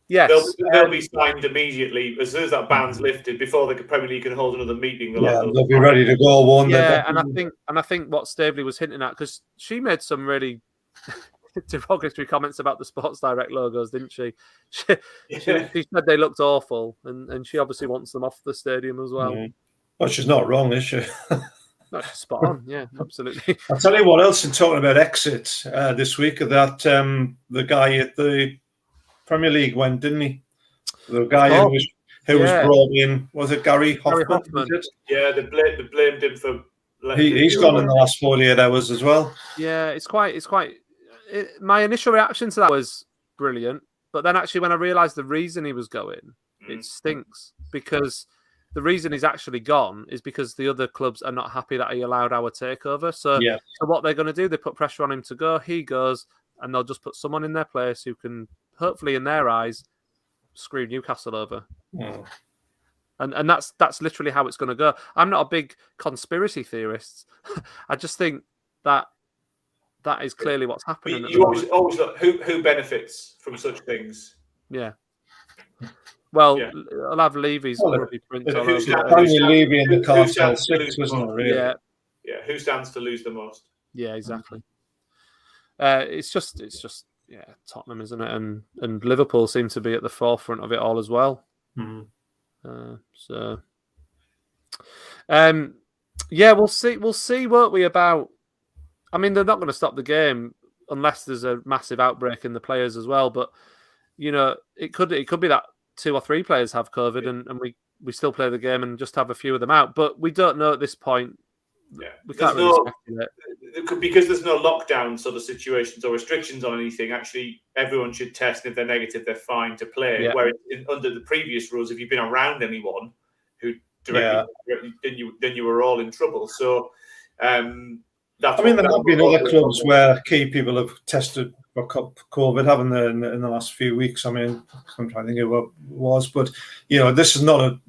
yes. They'll be signed immediately as soon as that ban's lifted before the Premier League can hold another meeting. They'll be ready to go. I think what Staveley was hinting at, because she made some really derogatory comments about the Sports Direct logos, didn't she? She said they looked awful, and she obviously wants them off the stadium as well. Well, she's not wrong, is she? No, she's spot on. Yeah, absolutely. I'll tell you what else in talking about exits this week, that the guy at the Premier League went, didn't he? The guy who was brought in, was it Gary Hoffman? Yeah, they blamed him for... He's gone in the last 48 hours as well. Yeah, my initial reaction to that was brilliant. But then actually when I realised the reason he was going, it stinks. Because the reason he's actually gone is because the other clubs are not happy that he allowed our takeover. So what they're going to do, they put pressure on him to go. He goes, and they'll just put someone in their place who can, hopefully in their eyes, screw Newcastle over. Mm. And that's literally how it's going to go. I'm not a big conspiracy theorist. I just think that is clearly what's happening. You always look who benefits from such things. Yeah. Well, I'll have Levy's probably print all over. Levy in the Cartel 6, wasn't it? Really? Yeah. Who stands to lose the most? Yeah, exactly. It's just Tottenham, isn't it? And Liverpool seem to be at the forefront of it all as well. Mm. We'll see, won't we, about... I mean, they're not going to stop the game unless there's a massive outbreak in the players as well. But, it could be that 2 or 3 players have COVID and we still play the game and just have a few of them out. But we don't know at this point. Yeah. We can't really speculate. Because there's no lockdown sort of situations or restrictions on anything, actually, everyone should test. If they're negative, they're fine to play. Yeah. Whereas under the previous rules, if you've been around anyone who directly, then you were all in trouble. So, there have been other clubs where key people have tested for COVID, haven't they, in the last few weeks? I mean, I'm trying to think of what it was, but this is not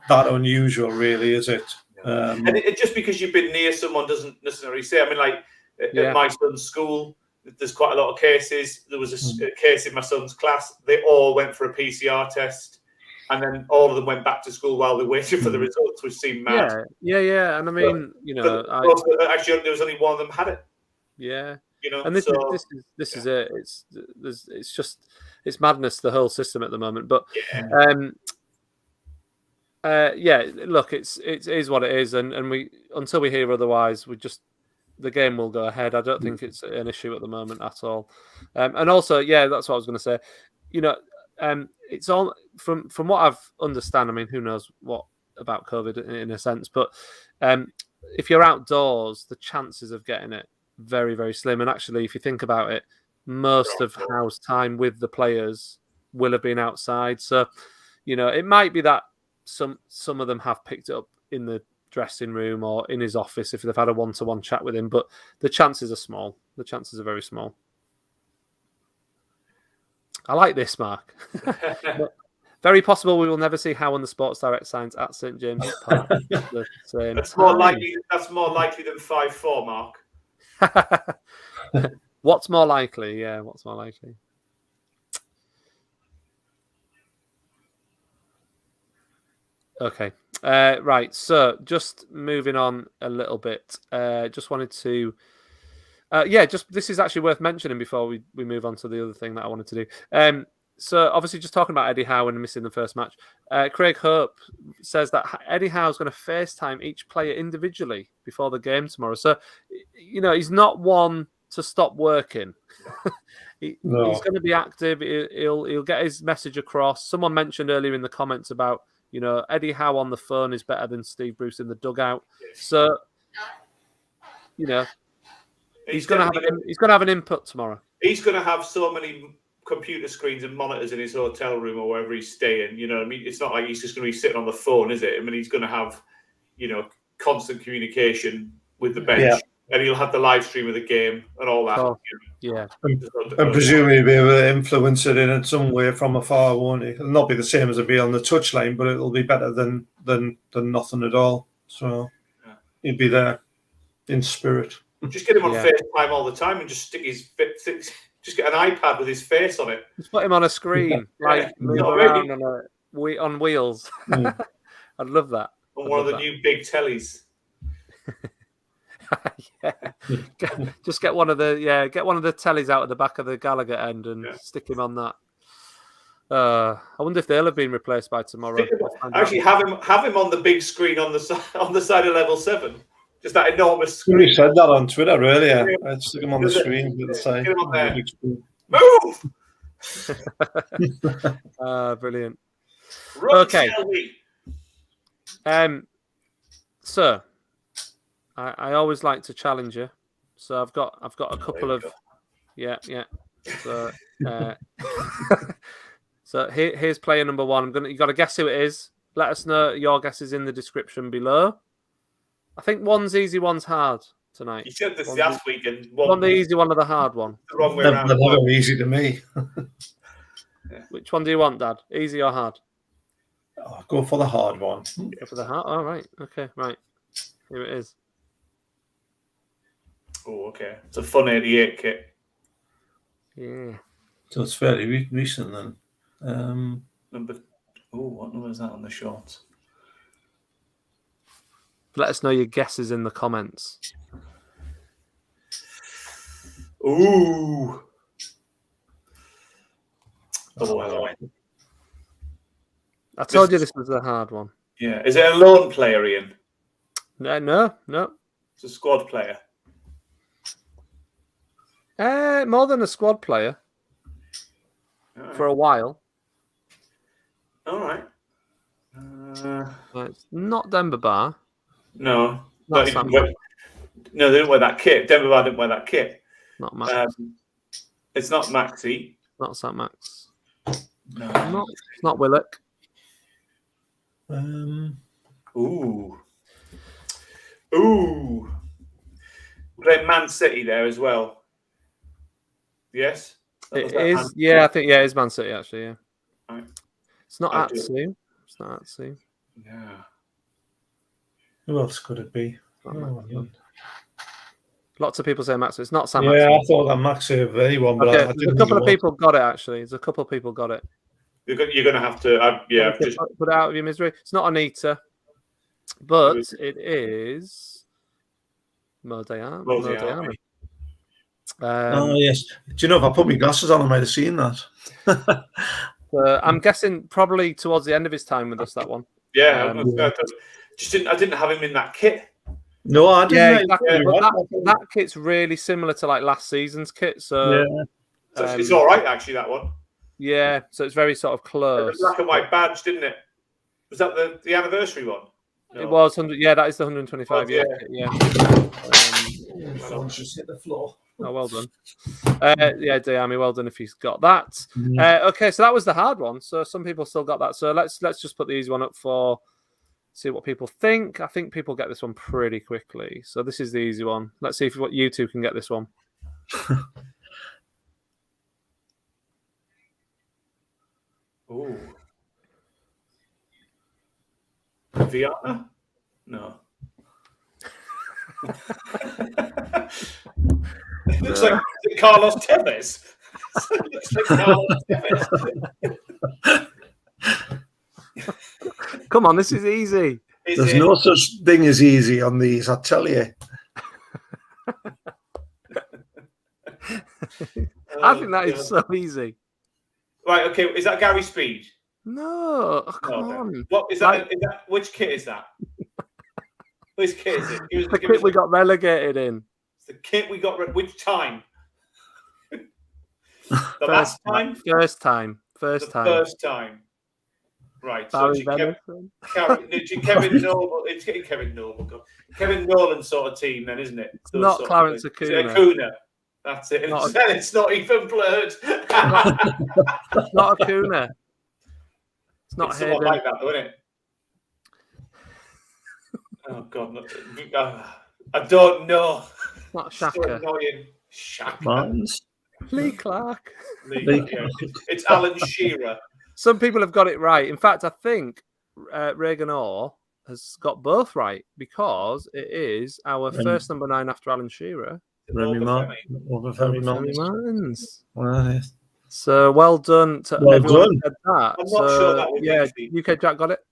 that unusual, really, is it? And just because you've been near someone doesn't necessarily say. I mean, like at my son's school, there's quite a lot of cases. There was a case in my son's class. They all went for a PCR test, and then all of them went back to school while they waited for the results, which seemed mad. Yeah. And I mean, actually, there was only one of them had it. Yeah. And this is it. It's madness, the whole system at the moment. But look, it is what it is, and we until we hear otherwise, the game will go ahead. I don't think it's an issue at the moment at all. And also, that's what I was going to say. It's all from what I've understand. I mean, who knows what about COVID in a sense, but if you're outdoors, the chances of getting it very, very slim. And actually, if you think about it, most of Howe's time with the players will have been outside. So, it might be that some of them have picked it up in the dressing room or in his office if they've had a one-to-one chat with him, but the chances are small. The chances are very small. I like this, Mark. Very possible we will never see Howe on the Sports Direct signs at St James's Park. That's more likely than 5-4, Mark. What's more likely? Yeah, what's more likely? Okay. Right. So just moving on a little bit. Just wanted to... this is actually worth mentioning before we move on to the other thing that I wanted to do. So obviously just talking about Eddie Howe and missing the first match. Craig Hope says that Eddie Howe is going to FaceTime each player individually before the game tomorrow. So, he's not one to stop working. He's going to be active. He'll get his message across. Someone mentioned earlier in the comments about, Eddie Howe on the phone is better than Steve Bruce in the dugout. So, he's going to have an input tomorrow. He's going to have so many computer screens and monitors in his hotel room or wherever he's staying. I mean, it's not like he's just going to be sitting on the phone, is it? I mean, he's going to have, constant communication with the bench, and he'll have the live stream of the game and all that. Oh, yeah, and presumably be able to influence it in some way from afar, won't he? It'll not be the same as it'll be on the touchline, but it'll be better than nothing at all. So he'll be there in spirit. Just get him on FaceTime all the time and just just get an iPad with his face on it. Just put him on a screen, move around on wheels. I'd love that. On one of the new big tellies. Just get one of the tellies out at the back of the Gallagher end and stick him on that. I wonder if they'll have been replaced by tomorrow. Actually, have him on the big screen on the side of level 7. Just that enormous screen. You said that on Twitter earlier. I'd stick him on the screen with the side. Get him on there. Move! Brilliant. Run, okay. Shelby. So I always like to challenge you. So I've got a couple of yeah. So so here's player number 1. You got to guess who it is. Let us know your guesses in the description below. I think one's easy, one's hard tonight. You said this last weekend. One the easy one or the hard one? The wrong way around. They're never easy to me. Which one do you want, Dad? Easy or hard? I'll go for the hard one. Go for the hard. All right. Okay. Right. Here it is. Oh, okay. It's a fun 88 kit. Yeah. So it's fairly recent then. What number is that on the shorts? Let us know your guesses in the comments. Ooh. Oh, I told you this was a hard one. Yeah. Is it a lone player, Ian? No. It's a squad player. More than a squad player. Right. For a while. All right. It's not Denver Bar. No. Not They didn't wear that kit. Denver Bar didn't wear that kit. Not Max. It's not Maxi. Not St. Max. No. It's not Willock. Ooh. Playing Man City there as well. Yes? It is. Yeah, I think, it's Man City, actually, yeah. Right. It's not Atsu. It's not Atsu. Yeah. Who else could it be? Lots of people say Max. It's not Sam. Yeah, Maxwell. I thought that Maxi of anyone, but okay, I didn't a couple of people got it, actually. There's a couple of people got it. You're going to have to, just put it out of your misery. It's not Anita, but it is Modiano. Yes. Do you know if I put my glasses on, I might have seen that. I'm guessing probably towards the end of his time with us, that one. Yeah, I didn't have him in that kit. No, I didn't. Yeah, exactly. That kit's really similar to like last season's kit. So, it's all right, actually, that one. Yeah, so it's very sort of close. Black and white badge, didn't it? Was that the anniversary one? No. It was 100. Yeah, that is the 125 year. Yeah. Just hit the floor. Oh, well done. Yeah, Diami, well done if he's got that. Okay, so that was the hard one. So some people still got that. So let's just put the easy one up for see what people think. I think people get this one pretty quickly. So this is the easy one. Let's see if what you two can get this one. Ooh. Viana? No. It looks like Carlos Tevez. It looks like Carlos Tevez. Come on, this is easy. There's no such thing as easy on these, I tell you. I think that is so easy. Right, okay. Is that Gary Speed? No. Oh, come on. What is that? Which kit is that? Which kit is it? The kit we got relegated in. It's the kit we got. Which time? Last time? First time. First time. Right. Barry Kevin Noble. It's getting Kevin Noble. Kevin Nolan sort of team, then, isn't it? It's not Clarence Acuna. Acuna. That's it. It's not even blurred. It's not Acuna. It's not Hayden. Like that, though, isn't it? Oh God! I don't know. It's not Shaka. Shaka. Martins. Lee Clark. It's Alan Shearer. Some people have got it right. In fact, I think Reagan Orr has got both right because it is our first number 9 after Alan Shearer. Remy Martins. Wow. So well done to everyone who said that. I'm not sure that would UK Jack got it.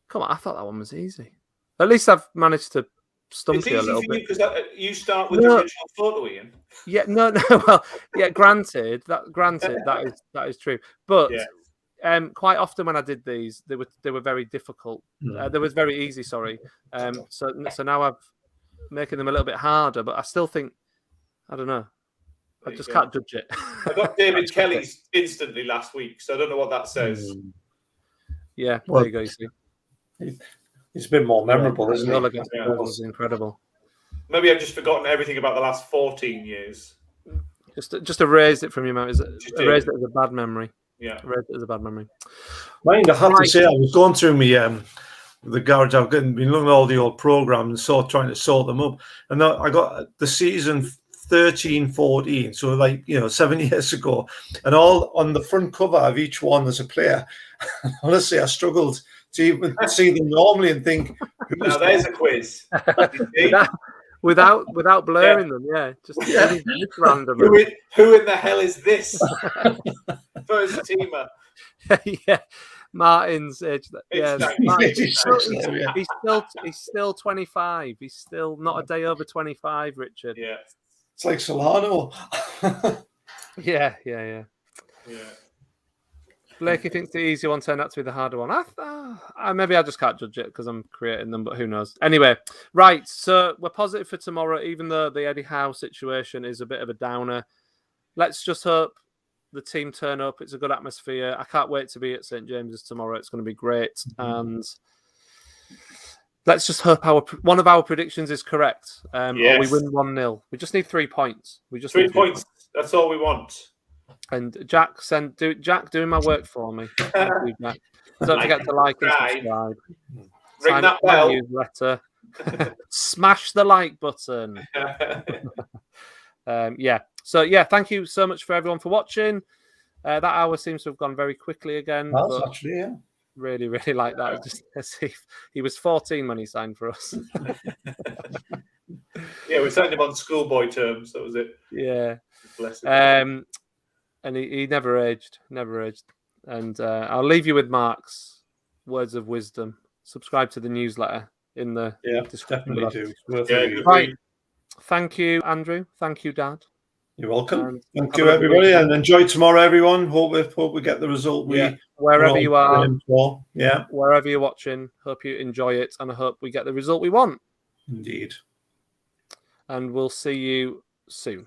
Come on, I thought that one was easy. At least I've managed to stump you a little bit. Because you start with the original photo, Ian. Yeah, no. Well, yeah. Granted, that is true. But quite often when I did these, they were very difficult. They were very easy. Sorry. So now I'm making them a little bit harder, but I still think I don't know. I just can't judge it. I got David Kelly's instantly last week, so I don't know what that says. Yeah, there you go. You see, he's a bit more memorable, isn't he? That was incredible. Maybe I've just forgotten everything about the last 14 years. Just erased it from your memory. Erased it as a bad memory. Yeah, erased it as a bad memory. Mind, I have to say, I was going through the garage. I've been looking at all the old programs and trying to sort them up, and I got the season 13-14, so 7 years ago, and all on the front cover of each one there's a player. Honestly, I struggled to even see them normally and think, now there's a quiz. without blurring them, just random. Who in the hell is this? First teamer. Yeah, Martin's age. Yeah, he's still 25. He's still not a day over 25, Richard. Yeah. It's like Solano. Yeah. Blakey thinks the easy one turned out to be the harder one. Maybe I just can't judge it because I'm creating them, but who knows? Anyway, right. So we're positive for tomorrow, even though the Eddie Howe situation is a bit of a downer. Let's just hope the team turn up. It's a good atmosphere. I can't wait to be at St. James's tomorrow. It's going to be great. And let's just hope one of our predictions is correct. Or we win 1-0. We just need 3 points. We just need 3 points. That's all we want. And Jack, doing my work for me. Thank you, Jack. Don't forget to like and subscribe. Ring that bell. Newsletter. Smash the like button. So thank you so much for everyone for watching. That hour seems to have gone very quickly again. That's actually, really, really like that. Just as if he was 14 when he signed for us. We signed him on schoolboy terms. That was it. Yeah. Bless him. And he never aged. And I'll leave you with Mark's words of wisdom. Subscribe to the newsletter in the description. Definitely do. Right. Thank you, Andrew. Thank you, Dad. You're welcome. Thank you, everybody, and enjoy tomorrow, everyone. Hope we get the result. Wherever you are, wherever you're watching, hope you enjoy it, and I hope we get the result we want. Indeed. And we'll see you soon.